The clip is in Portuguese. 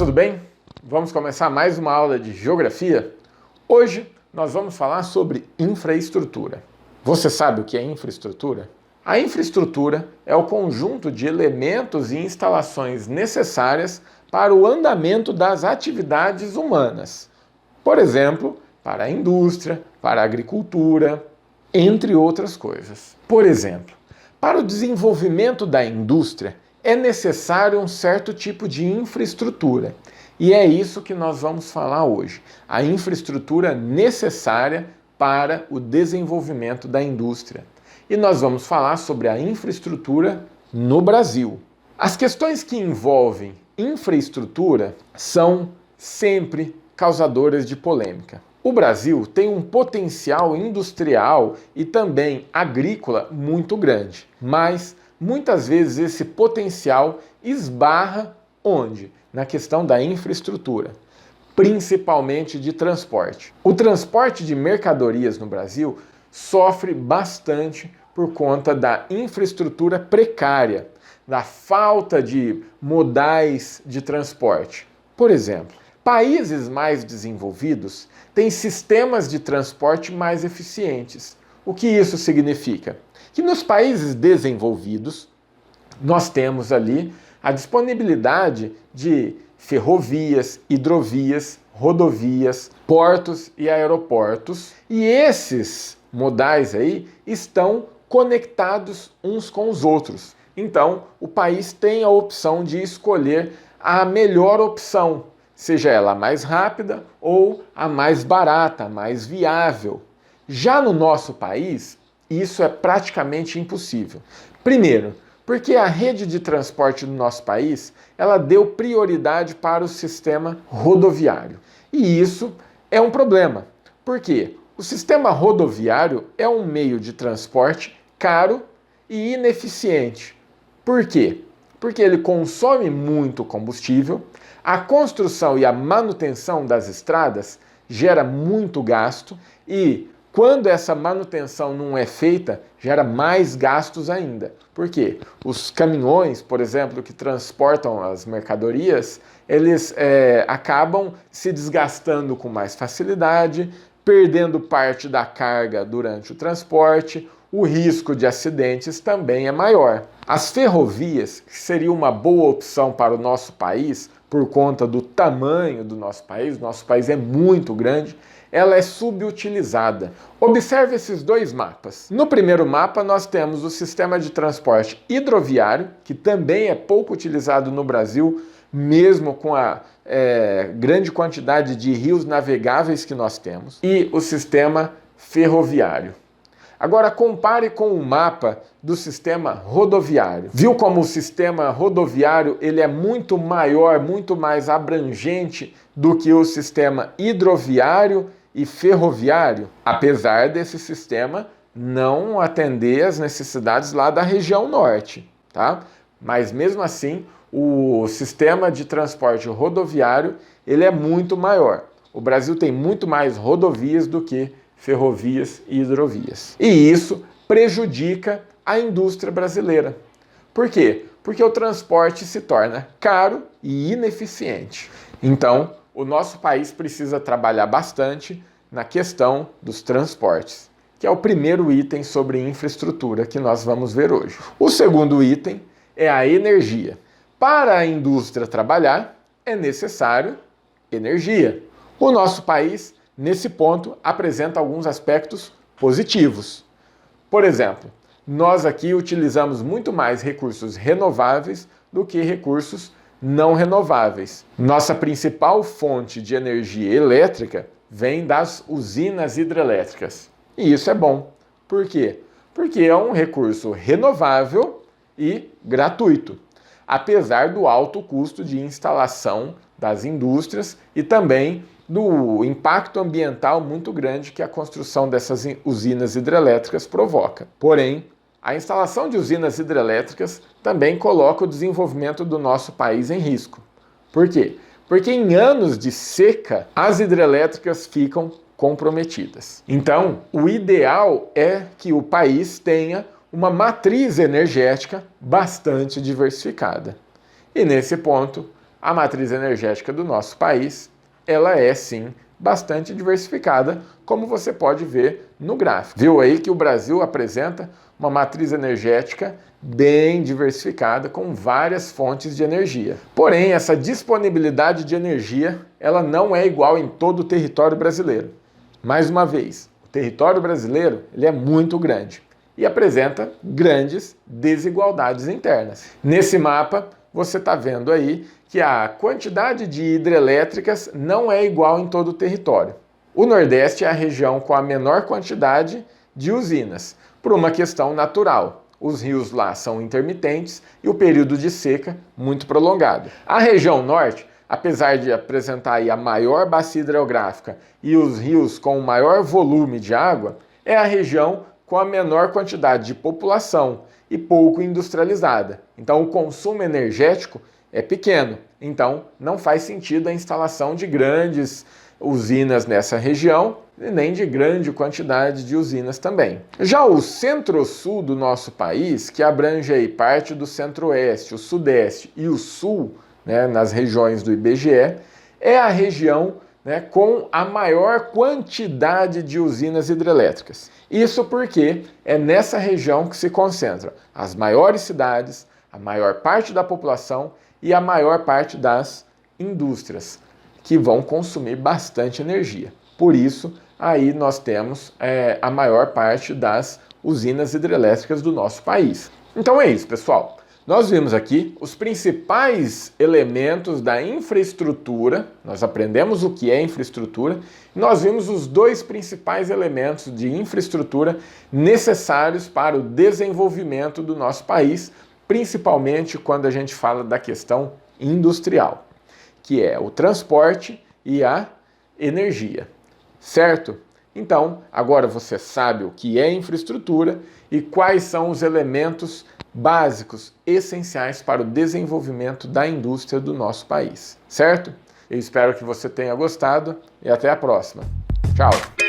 tudo bem? Vamos começar mais uma aula de geografia? Hoje nós vamos falar sobre infraestrutura. Você sabe o que é infraestrutura? A infraestrutura é o conjunto de elementos e instalações necessárias para o andamento das atividades humanas. Por exemplo, para a indústria, para a agricultura, entre outras coisas. Por exemplo, para o desenvolvimento da indústria, é necessário um certo tipo de infraestrutura. E é isso que nós vamos falar hoje. A infraestrutura necessária para o desenvolvimento da indústria. E nós vamos falar sobre a infraestrutura no Brasil. As questões que envolvem infraestrutura são sempre causadoras de polêmica. O Brasil tem um potencial industrial e também agrícola muito grande, mas muitas vezes esse potencial esbarra onde? Na questão da infraestrutura, principalmente de transporte. O transporte de mercadorias no Brasil sofre bastante por conta da infraestrutura precária, da falta de modais de transporte. Por exemplo, países mais desenvolvidos têm sistemas de transporte mais eficientes. O que isso significa? Que nos países desenvolvidos, nós temos ali a disponibilidade de ferrovias, hidrovias, rodovias, portos e aeroportos. E esses modais aí estão conectados uns com os outros. Então, o país tem a opção de escolher a melhor opção, seja ela a mais rápida ou a mais barata, a mais viável. Já no nosso país, isso é praticamente impossível. Primeiro, porque a rede de transporte do nosso país, ela deu prioridade para o sistema rodoviário. E isso é um problema. Por quê? O sistema rodoviário é um meio de transporte caro e ineficiente. Por quê? Porque ele consome muito combustível, a construção e a manutenção das estradas gera muito gasto e quando essa manutenção não é feita, gera mais gastos ainda. Por quê? Os caminhões, por exemplo, que transportam as mercadorias, eles acabam se desgastando com mais facilidade, perdendo parte da carga durante o transporte, o risco de acidentes também é maior. As ferrovias, que seria uma boa opção para o nosso país, por conta do tamanho do nosso país é muito grande, ela é subutilizada. Observe esses dois mapas. No primeiro mapa nós temos o sistema de transporte hidroviário, que também é pouco utilizado no Brasil, mesmo com a grande quantidade de rios navegáveis que nós temos, e o sistema ferroviário. Agora compare com o mapa do sistema rodoviário. Viu como o sistema rodoviário ele é muito maior, muito mais abrangente do que o sistema hidroviário e ferroviário? Apesar desse sistema não atender às necessidades lá da região norte, tá? Mas mesmo assim, o sistema de transporte rodoviário ele é muito maior. O Brasil tem muito mais rodovias do que ferrovias e hidrovias. E isso prejudica a indústria brasileira. Por quê? Porque o transporte se torna caro e ineficiente. Então, o nosso país precisa trabalhar bastante na questão dos transportes, que é o primeiro item sobre infraestrutura que nós vamos ver hoje. O segundo item é a energia. Para a indústria trabalhar, é necessário energia. O nosso país, nesse ponto, apresenta alguns aspectos positivos. Por exemplo, nós aqui utilizamos muito mais recursos renováveis do que recursos não renováveis. Nossa principal fonte de energia elétrica vem das usinas hidrelétricas. E isso é bom. Por quê? Porque é um recurso renovável e gratuito, apesar do alto custo de instalação das indústrias e também do impacto ambiental muito grande que a construção dessas usinas hidrelétricas provoca. Porém, a instalação de usinas hidrelétricas também coloca o desenvolvimento do nosso país em risco. Por quê? Porque em anos de seca, as hidrelétricas ficam comprometidas. Então, o ideal é que o país tenha uma matriz energética bastante diversificada. E nesse ponto, a matriz energética do nosso país, ela é sim bastante diversificada, como você pode ver no gráfico. Viu aí que o Brasil apresenta uma matriz energética bem diversificada, com várias fontes de energia. Porém, essa disponibilidade de energia, ela não é igual em todo o território brasileiro. Mais uma vez, o território brasileiro ele é muito grande e apresenta grandes desigualdades internas. Nesse mapa, você está vendo aí que a quantidade de hidrelétricas não é igual em todo o território. O Nordeste é a região com a menor quantidade de usinas, por uma questão natural. Os rios lá são intermitentes e o período de seca muito prolongado. A região Norte, apesar de apresentar aí a maior bacia hidrográfica e os rios com o maior volume de água, é a região com a menor quantidade de população e pouco industrializada. Então o consumo energético é pequeno, então não faz sentido a instalação de grandes usinas nessa região, e nem de grande quantidade de usinas também. Já o centro-sul do nosso país, que abrange aí parte do centro-oeste, o sudeste e o sul, nas regiões do IBGE, é a região com a maior quantidade de usinas hidrelétricas. Isso porque é nessa região que se concentram as maiores cidades, a maior parte da população e a maior parte das indústrias, que vão consumir bastante energia. Por isso, aí nós temos a maior parte das usinas hidrelétricas do nosso país. Então é isso, pessoal. Nós vimos aqui os principais elementos da infraestrutura, nós aprendemos o que é infraestrutura, e nós vimos os dois principais elementos de infraestrutura necessários para o desenvolvimento do nosso país, principalmente quando a gente fala da questão industrial, que é o transporte e a energia, certo? Então, agora você sabe o que é infraestrutura e quais são os elementos básicos, essenciais para o desenvolvimento da indústria do nosso país, certo? Eu espero que você tenha gostado e até a próxima. Tchau!